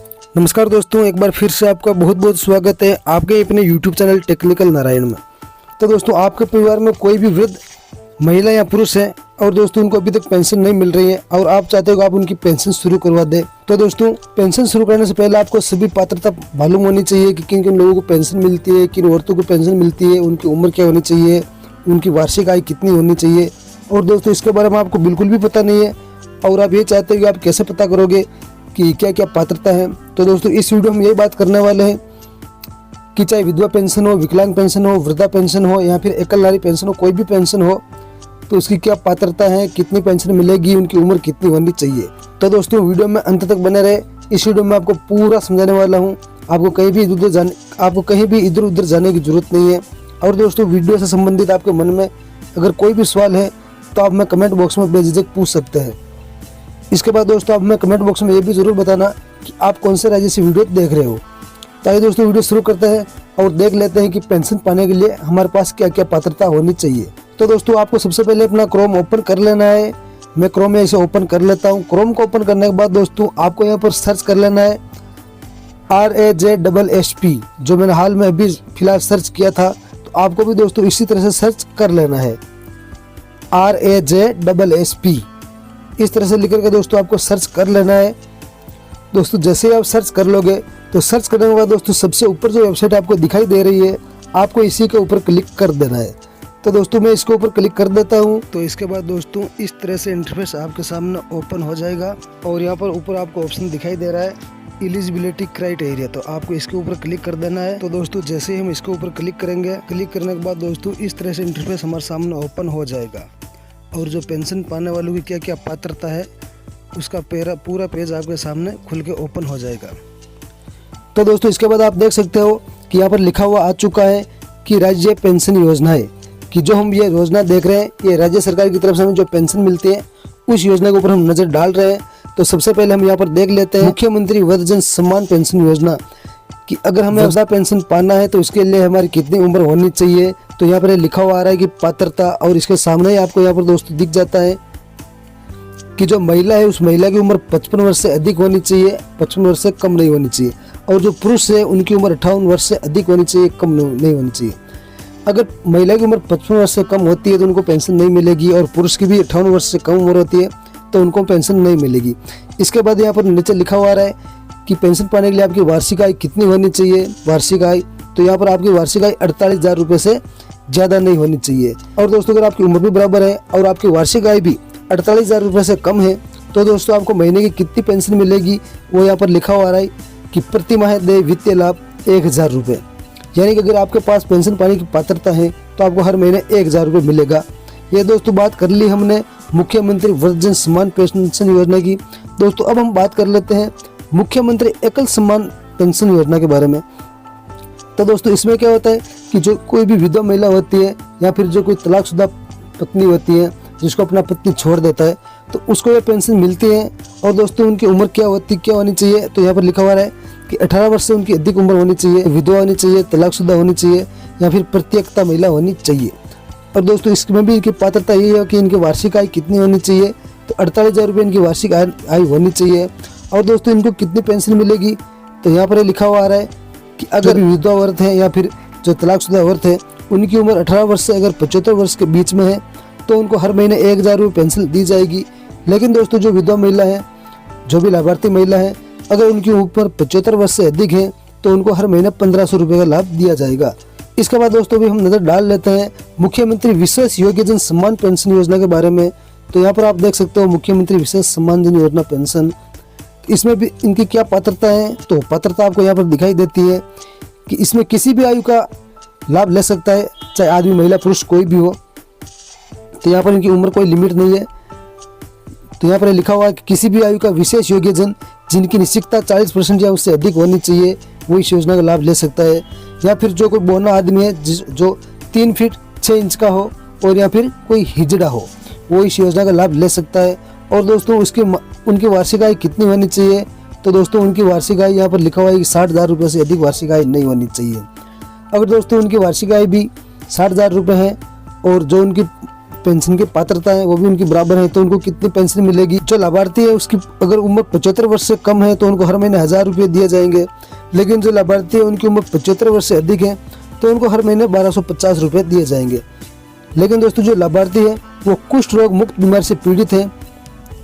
नमस्कार दोस्तों, एक बार फिर से आपका बहुत बहुत स्वागत है आपके अपने YouTube चैनल टेक्निकल नारायण में। तो दोस्तों, आपके परिवार में कोई भी वृद्ध महिला या पुरुष है और दोस्तों उनको अभी तक पेंशन नहीं मिल रही है और आप चाहते हो कि आप उनकी पेंशन शुरू करवा दें, तो दोस्तों पेंशन शुरू करने से पहले आपको सभी पात्रता मालूम होनी चाहिए कि किन किन लोगों को पेंशन मिलती है, किन औरतों को पेंशन मिलती है, उनकी उम्र क्या होनी चाहिए, उनकी वार्षिक आय कितनी होनी चाहिए। और दोस्तों इसके बारे में आपको बिल्कुल भी पता नहीं है और आप ये चाहते हो कि आप कैसे पता करोगे कि क्या क्या पात्रता है। तो दोस्तों इस वीडियो में यही बात करने वाले हैं कि चाहे विधवा पेंशन हो, विकलांग पेंशन हो, वृद्धा पेंशन हो या फिर एकल नारी पेंशन हो, कोई भी पेंशन हो तो उसकी क्या पात्रता है, कितनी पेंशन मिलेगी, उनकी उम्र कितनी होनी चाहिए। तो दोस्तों वीडियो में अंत तक बने रहे। इस वीडियो में आपको पूरा समझाने वाला हूँ। आपको कहीं भी इधर उधर जाने की जरूरत नहीं है। और दोस्तों वीडियो से संबंधित आपके मन में अगर कोई भी सवाल है तो आप हमें कमेंट बॉक्स में बेझिझक पूछ सकते हैं। इसके बाद दोस्तों आप हमें कमेंट बॉक्स में ये भी ज़रूर बताना कि आप कौन से राज्य से वीडियो देख रहे हो। ताकि दोस्तों वीडियो शुरू करते हैं और देख लेते हैं कि पेंशन पाने के लिए हमारे पास क्या क्या पात्रता होनी चाहिए। तो दोस्तों आपको सबसे पहले अपना क्रोम ओपन कर लेना है। मैं क्रोम में इसे ओपन कर लेता हूँ। क्रोम को ओपन करने के बाद दोस्तों आपको यहाँ पर सर्च कर लेना है RAJSSP, जो मैंने हाल में अभी फिलहाल सर्च किया था। तो आपको भी दोस्तों इसी तरह से सर्च कर लेना है RAJSSP। इस तरह से लिख करके दोस्तों आपको सर्च कर लेना है। दोस्तों जैसे ही आप सर्च कर लोगे तो सर्च करने के बाद दोस्तों सबसे ऊपर जो वेबसाइट आपको दिखाई दे रही है आपको इसी के ऊपर क्लिक कर देना है। तो दोस्तों मैं इसके ऊपर क्लिक कर देता हूँ। तो इसके बाद दोस्तों इस तरह से इंटरफेस आपके सामने ओपन हो जाएगा और यहाँ पर ऊपर आपको ऑप्शन दिखाई दे रहा है एलिजिबिलिटी क्राइटेरिया। तो आपको इसके ऊपर क्लिक कर देना है। तो दोस्तों जैसे ही हम इसके ऊपर क्लिक करेंगे, क्लिक करने के बाद दोस्तों इस तरह से इंटरफेस हमारे सामने ओपन हो जाएगा और जो पेंशन पाने वालों की क्या क्या पात्रता है उसका पूरा पेज आपके सामने खुल के ओपन हो जाएगा। तो दोस्तों इसके बाद आप देख सकते हो कि यहाँ पर लिखा हुआ आ चुका है कि राज्य पेंशन योजना है, कि जो हम ये योजना देख रहे हैं ये राज्य सरकार की तरफ से हमें जो पेंशन मिलती है उस योजना के ऊपर हम नज़र डाल रहे हैं। तो सबसे पहले हम यहाँ पर देख लेते हैं मुख्यमंत्री वृद्धजन सम्मान पेंशन योजना, कि अगर हमें वृद्धा पेंशन पाना है तो इसके लिए हमारी कितनी उम्र होनी चाहिए। तो यहाँ पर लिखा हुआ आ रहा है कि पात्रता, और इसके सामने ही आपको यहाँ पर दोस्तों दिख जाता है कि जो महिला है उस महिला की उम्र 55 वर्ष से अधिक होनी चाहिए, 55 वर्ष से कम नहीं होनी चाहिए। और जो पुरुष है उनकी उम्र 58 वर्ष से अधिक होनी चाहिए, कम नहीं होनी चाहिए। अगर महिला की उम्र 55 वर्ष से कम होती है तो उनको पेंशन नहीं मिलेगी और पुरुष की भी 58 वर्ष से कम उम्र होती है तो उनको पेंशन नहीं मिलेगी। इसके बाद यहाँ पर नीचे लिखा हुआ आ रहा है कि पेंशन पाने के लिए आपकी वार्षिक आय कितनी होनी चाहिए। वार्षिक आय, तो यहाँ पर आपकी वार्षिक आय 48,000 रुपये से ज़्यादा नहीं होनी चाहिए। और दोस्तों अगर आपकी उम्र भी बराबर है और आपकी वार्षिक आय भी 48,000 रुपये से कम है तो दोस्तों आपको महीने की कितनी पेंशन मिलेगी वो यहाँ पर लिखा हुआ आ रहा है कि प्रति माह दे वित्तीय लाभ 1,000 रुपये। यानी कि अगर आपके पास पेंशन पाने की पात्रता है तो आपको हर महीने 1,000 रुपये मिलेगा। ये दोस्तों बात कर ली हमने मुख्यमंत्री वृद्धजन सम्मान पेंशन योजना की। दोस्तों अब हम बात कर लेते हैं मुख्यमंत्री एकल सम्मान पेंशन योजना के बारे में। तो दोस्तों इसमें क्या होता है कि जो कोई भी विधवा महिला होती है या फिर जो कोई तलाकशुदा पत्नी होती है जिसको अपना पति छोड़ देता है तो उसको ये पेंशन मिलती है। और दोस्तों उनकी उम्र क्या होनी चाहिए, तो यहाँ पर लिखा हुआ है कि 18 वर्ष से उनकी अधिक उम्र होनी चाहिए, विधवा होनी चाहिए, तलाकशुदा होनी चाहिए या फिर प्रत्येकता महिला होनी चाहिए। और दोस्तों इसमें भी इनकी पात्रता यही है कि इनकी वार्षिक आय कितनी होनी चाहिए, तो 48,000 रुपये इनकी वार्षिक आय होनी चाहिए। और दोस्तों इनको कितनी पेंशन मिलेगी, तो यहाँ पर लिखा हुआ आ रहा है कि अगर विधवा औरत है या फिर जो तलाकशुदा औरत है उनकी उम्र 18 वर्ष से अगर 75 वर्ष के बीच में है तो उनको हर महीने 1,000 रुपये पेंशन दी जाएगी। लेकिन दोस्तों जो विधवा महिला है, जो भी लाभार्थी महिला है, अगर उनकी उम्र 75 वर्ष से अधिक है तो उनको हर महीने 1,500 रुपये का लाभ दिया जाएगा। इसके बाद दोस्तों भी हम नज़र डाल लेते हैं मुख्यमंत्री विशेष योग्यजन सम्मान पेंशन योजना के बारे में। तो यहाँ पर आप देख सकते हो मुख्यमंत्री विशेष सम्मान जन योजना पेंशन, इसमें भी इनकी क्या पात्रता है। तो पात्रता आपको यहाँ पर दिखाई देती है कि इसमें किसी भी आयु का लाभ ले सकता है, चाहे आदमी महिला पुरुष कोई भी हो। तो यहाँ पर इनकी उम्र कोई लिमिट नहीं है। तो यहाँ पर लिखा हुआ है कि किसी भी आयु का विशेष योग्यजन जिनकी निश्चितता 40% या उससे अधिक होनी चाहिए वो इस योजना का लाभ ले सकता है। या फिर जो कोई बौना आदमी है जो 3 फीट 6 इंच का हो और या फिर कोई हिजड़ा हो वो इस योजना का लाभ ले सकता है। और दोस्तों उनकी वार्षिक आय कितनी होनी चाहिए, तो दोस्तों उनकी वार्षिक आय यहाँ पर लिखा हुआ है कि 60,000 रुपये से अधिक वार्षिक आय नहीं होनी चाहिए। अगर दोस्तों उनकी वार्षिक आय भी 60,000 रुपये है और जो उनकी पेंशन की पात्रता है वो भी उनकी बराबर है, तो उनको कितनी पेंशन मिलेगी। जो लाभार्थी है उसकी अगर उम्र 75 वर्ष से कम है तो उनको हर महीने 1000 रुपये दिए जाएंगे। लेकिन जो लाभार्थी है उनकी उम्र 75 वर्ष से अधिक है तो उनको हर महीने 1250 रुपये दिए जाएंगे। लेकिन दोस्तों जो लाभार्थी है वो कुष्ठ रोग मुक्त बीमारी से पीड़ित है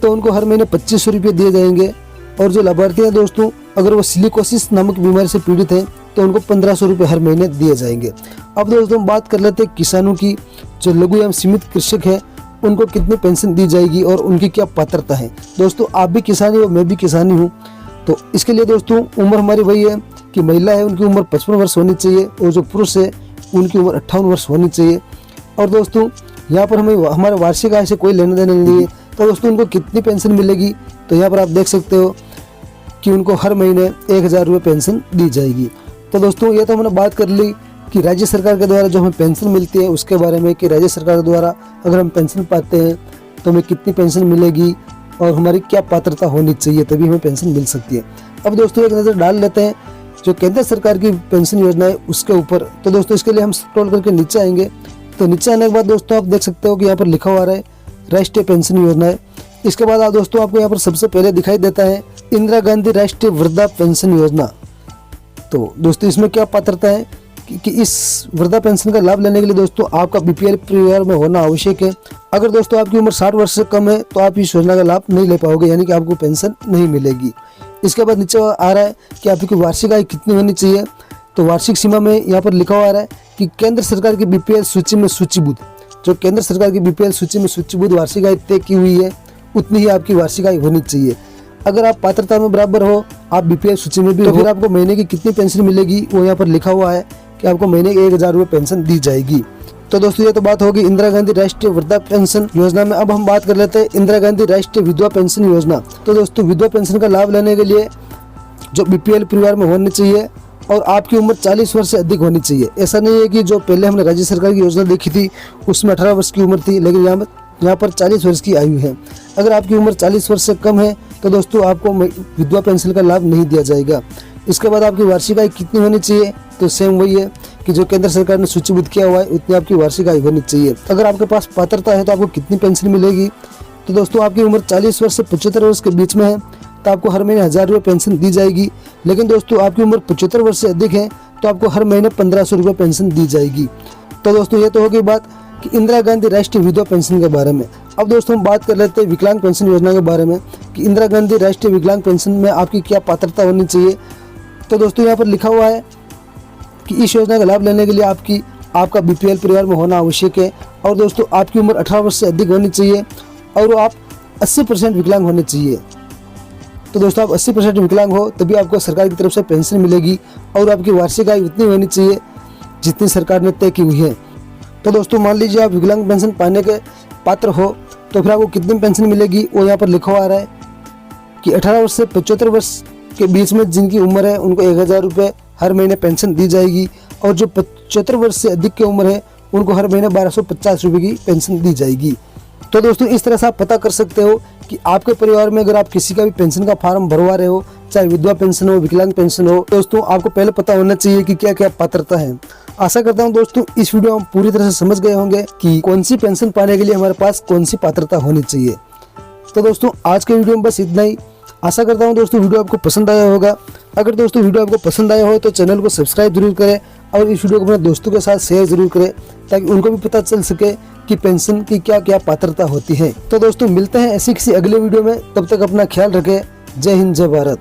तो उनको हर महीने 2500 रुपये दिए जाएंगे। और जो लाभार्थी है दोस्तों अगर वो सिलिकोसिस नामक बीमारी से पीड़ित है तो उनको 1500 रुपये हर महीने दिए जाएंगे। अब दोस्तों हम बात कर लेते हैं किसानों की। जो लघु एवं सीमित कृषक है उनको कितनी पेंशन दी जाएगी और उनकी क्या पात्रता है। दोस्तों आप भी किसान ही हो, मैं भी किसान ही हूँ, तो इसके लिए दोस्तों उम्र हमारी वही है कि महिला है उनकी उम्र 55 वर्ष होनी चाहिए और जो पुरुष है उनकी उम्र 58 वर्ष होनी चाहिए। और दोस्तों यहाँ पर हमें हमारे वार्षिक आय से कोई लेना देना नहीं है, तो दोस्तों उनको कितनी पेंशन मिलेगी तो यहाँ पर आप देख सकते हो कि उनको हर महीने 1000 रुपये पेंशन दी जाएगी। तो दोस्तों ये तो हमने बात कर ली कि राज्य सरकार के द्वारा जो हमें पेंशन मिलती है उसके बारे में, कि राज्य सरकार के द्वारा अगर हम पेंशन पाते हैं तो हमें कितनी पेंशन मिलेगी और हमारी क्या पात्रता होनी चाहिए तभी हमें पेंशन मिल सकती है। अब दोस्तों एक नज़र डाल लेते हैं जो केंद्र सरकार की पेंशन योजना है उसके ऊपर। तो दोस्तों इसके लिए हम स्क्रॉल करके नीचे आएंगे, तो नीचे आने के बाद दोस्तों आप देख सकते हो कि यहाँ पर लिखा हुआ है राष्ट्रीय पेंशन योजना है। इसके बाद आप दोस्तों आपको यहाँ पर सबसे पहले दिखाई देता है इंदिरा गांधी राष्ट्रीय वृद्धा पेंशन योजना। तो दोस्तों इसमें क्या पात्रता है कि इस वृद्धा पेंशन का लाभ लेने के लिए दोस्तों आपका बीपीएल परिवार में होना आवश्यक है। अगर दोस्तों आपकी उम्र 60 वर्ष से कम है तो आप इस योजना का लाभ नहीं ले पाओगे, यानी कि आपको पेंशन नहीं मिलेगी। इसके बाद नीचे आ रहा है कि आपकी वार्षिक आय कितनी होनी चाहिए। तो वार्षिक सीमा में यहाँ पर लिखा हुआ है कि केंद्र सरकार की बीपीएल सूची में सूचीबद्ध, जो केंद्र सरकार की बीपीएल सूची में सूचीबद्ध वार्षिक आय तय की हुई है उतनी ही आपकी वार्षिक आय होनी चाहिए। अगर आप पात्रता में बराबर हो, आप बीपीएल सूची में भी, तो फिर आपको महीने की कितनी पेंशन मिलेगी वो यहाँ पर लिखा हुआ है कि आपको महीने के 1000 रुपये पेंशन दी जाएगी। तो दोस्तों ये तो बात होगी इंदिरा गांधी राष्ट्रीय वृद्धा पेंशन योजना में। अब हम बात कर लेते हैं इंदिरा गांधी राष्ट्रीय विधवा पेंशन योजना। तो दोस्तों विधवा पेंशन का लाभ लेने के लिए जो बीपीएल परिवार में होने चाहिए और आपकी उम्र 40 वर्ष से अधिक होनी चाहिए। ऐसा नहीं है कि जो पहले हमने राज्य सरकार की योजना देखी थी उसमें 18 वर्ष की उम्र थी, लेकिन यहाँ पर 40 वर्ष की आयु है। अगर आपकी उम्र 40 वर्ष से कम है तो दोस्तों आपको विधवा पेंशन का लाभ नहीं दिया जाएगा। इसके बाद आपकी वार्षिक आय कितनी होनी चाहिए, तो सेम वही है कि जो केंद्र सरकार ने सूचीबद्ध किया हुआ है उतनी आपकी वार्षिक आय होनी चाहिए। अगर आपके पास पात्रता है तो आपको कितनी पेंशन मिलेगी, तो दोस्तों आपकी उम्र 40 वर्ष से 75 वर्ष के बीच में है तो आपको हर महीने 1000 रुपये पेंशन दी जाएगी। लेकिन दोस्तों आपकी उम्र 75 वर्ष से अधिक है तो आपको हर महीने 1500 रुपये पेंशन दी जाएगी। तो दोस्तों ये तो होगी बात कि इंदिरा गांधी राष्ट्रीय विधवा पेंशन के बारे में। अब दोस्तों हम बात कर लेते हैं विकलांग पेंशन योजना के बारे में कि इंदिरा गांधी राष्ट्रीय विकलांग पेंशन में आपकी क्या पात्रता होनी चाहिए। तो दोस्तों यहाँ पर लिखा हुआ है कि इस योजना का लाभ लेने के लिए आपका बीपीएल परिवार में होना आवश्यक है और दोस्तों आपकी उम्र 18 वर्ष से अधिक होनी चाहिए और आप 80% विकलांग होने चाहिए। तो दोस्तों आप 80% विकलांग हो तभी आपको सरकार की तरफ से पेंशन मिलेगी और आपकी वार्षिक आय उतनी होनी चाहिए जितनी सरकार ने तय की हुई है। तो दोस्तों मान लीजिए आप विकलांग पेंशन पाने के पात्र हो तो फिर आपको कितनी पेंशन मिलेगी वो यहाँ पर लिखा हुआ है कि 18 वर्ष से 75 वर्ष के बीच में जिनकी उम्र है उनको 1000 रुपये हर महीने पेंशन दी जाएगी और जो 75 वर्ष से अधिक की उम्र है उनको हर महीने 1250 रुपये की पेंशन दी जाएगी। तो दोस्तों इस तरह से आप पता कर सकते हो कि आपके परिवार में अगर आप किसी का भी पेंशन का फॉर्म भरवा रहे हो, चाहे विधवा पेंशन हो, विकलांग पेंशन हो, दोस्तों आपको पहले पता होना चाहिए कि क्या क्या पात्रता है। आशा करता हूं दोस्तों इस वीडियो में पूरी तरह से समझ गए होंगे कि कौन सी पेंशन पाने के लिए हमारे पास कौन सी पात्रता होनी चाहिए। तो दोस्तों आज के वीडियो में बस इतना ही। आशा करता हूं दोस्तों वीडियो आपको पसंद आया होगा। अगर दोस्तों वीडियो आपको पसंद आया हो तो चैनल को सब्सक्राइब जरूर करें और इस वीडियो को अपने दोस्तों के साथ शेयर जरूर करें ताकि उनको भी पता चल सके कि पेंशन की क्या क्या पात्रता होती है। तो दोस्तों मिलते हैं ऐसी किसी अगले वीडियो में, तब तक अपना ख्याल रखें। जय हिंद, जय भारत।